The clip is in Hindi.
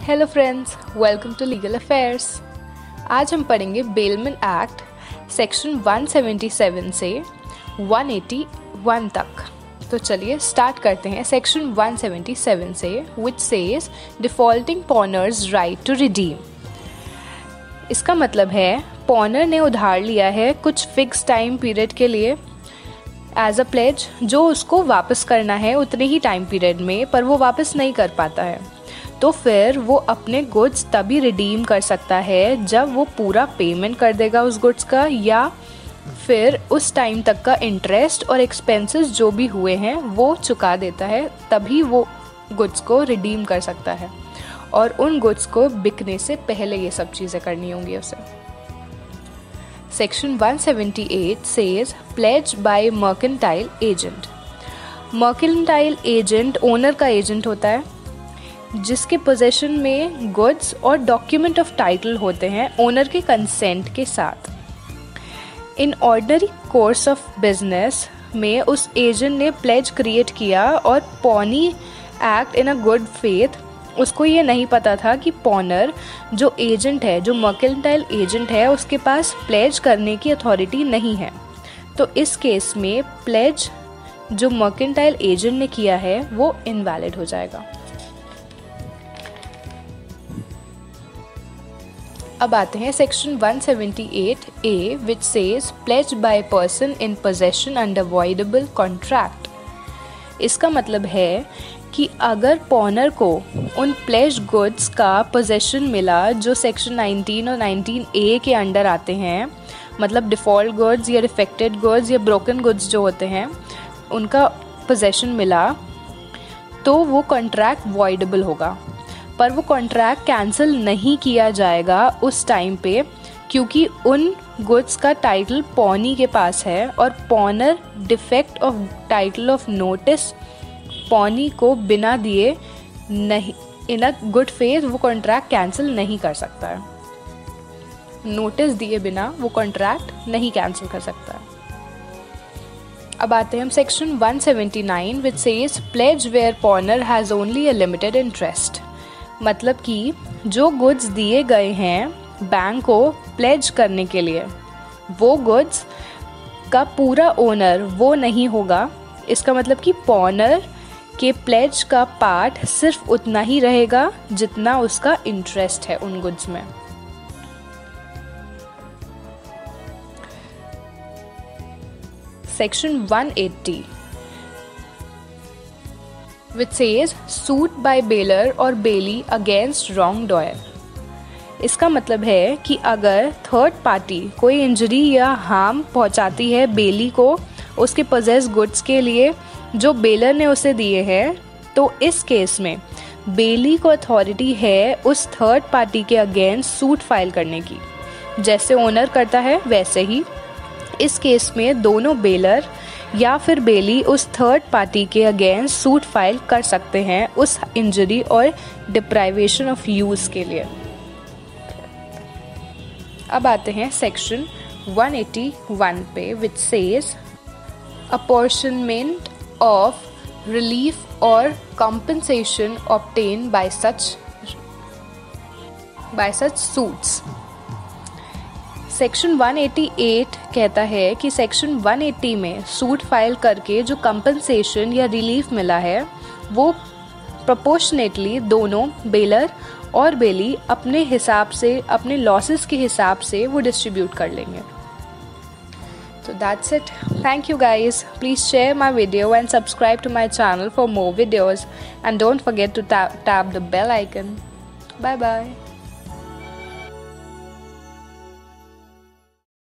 Hello friends, welcome to legal affairs. आज हम पढ़ेंगे बेलमैन एक्ट सेक्शन 177 से 181 तक। तो चलिए स्टार्ट करते हैं सेक्शन 177 से, which says defaulting pawners right to redeem. इसका मतलब है पॉनर ने उधार लिया है कुछ फिक्स टाइम पीरियड के लिए एज अ प्लेज, जो उसको वापस करना है उतने ही टाइम पीरियड में, पर वो वापस नहीं कर पाता है, तो फिर वो अपने गुड्स तभी रिडीम कर सकता है जब वो पूरा पेमेंट कर देगा उस गुड्स का, या फिर उस टाइम तक का इंटरेस्ट और एक्सपेंसेस जो भी हुए हैं वो चुका देता है, तभी वो गुड्स को रिडीम कर सकता है। और उन गुड्स को बिकने से पहले ये सब चीज़ें करनी होंगी उसे। Section 178 says pledge by mercantile agent. Mercantile agent owner का एजेंट होता है जिसके पोजेशन में गुड्स और डॉक्यूमेंट ऑफ टाइटल होते हैं ओनर के कंसेंट के साथ। In ordinary course of business में उस एजेंट ने प्लेज क्रिएट किया और pony act in a good faith. उसको ये नहीं पता था कि पॉनर जो एजेंट है, जो मर्केंटाइल एजेंट है, उसके पास प्लेज करने की अथॉरिटी नहीं है। तो इस केस में प्लेज जो मर्केंटाइल एजेंट ने किया है वो इनवैलिड हो जाएगा। अब आते हैं section 178A which says pledge by person in possession under voidable contract. इसका मतलब है कि अगर पॉनर को उन प्लेज गुड्स का पोजेशन मिला जो सेक्शन 19 और 19A के अंडर आते हैं, मतलब डिफ़ॉल्ट गुड्स या डिफेक्टेड गुड्स या ब्रोकन गुड्स जो होते हैं, उनका पोजेशन मिला, तो वो कॉन्ट्रैक्ट वॉइडेबल होगा। पर वो कॉन्ट्रैक्ट कैंसिल नहीं किया जाएगा उस टाइम पे, क्योंकि उन गुड्स का टाइटल पॉनी के पास है और पॉनर defect of title of notice pony को बिना दिए नहीं, इन अ गुड फेथ वो कॉन्ट्रैक्ट कैंसिल नहीं कर सकता है। नोटिस दिए बिना वो कॉन्ट्रैक्ट नहीं कैंसिल कर सकता है। अब आते हैं हम section 179 which says pledge where pawnor has only a limited interest. मतलब कि जो गुड्स दिए गए हैं बैंक को प्लेज करने के लिए, वो गुड्स का पूरा ओनर वो नहीं होगा। इसका मतलब कि पॉनर के प्लेज का पार्ट सिर्फ उतना ही रहेगा जितना उसका इंटरेस्ट है उन गुड्स में। Section 180 which says suit by bailor or bailey against wrongdoer। इसका मतलब है कि अगर थर्ड पार्टी कोई इंजरी या हार्म पहुंचाती है बेली को उसके पोजेस गुड्स के लिए जो बेलर ने उसे दिए हैं, तो इस केस में बेली को अथॉरिटी है उस थर्ड पार्टी के अगेंस्ट सूट फाइल करने की। जैसे ओनर करता है वैसे ही इस केस में दोनों बेलर या फिर बेली उस थर्ड पार्टी के अगेंस्ट सूट फाइल कर सकते हैं उस इंजरी और डिप्राइवेशन ऑफ यूज के लिए। अब आते हैं सेक्शन 181 पे which says apportionment of relief और compensation obtained by such suits. Section 188 कहता है कि सेक्शन 180 में सूट फाइल करके जो कंपनसेशन या रिलीफ मिला है वो प्रोपोर्शनेटली दोनों बेलर और बेली अपने हिसाब से, अपने लॉसेस के हिसाब से वो डिस्ट्रीब्यूट कर लेंगे। So that's it. Thank you guys. Please share my video and subscribe to my channel for more videos, and don't forget to tap the bell icon. Bye bye.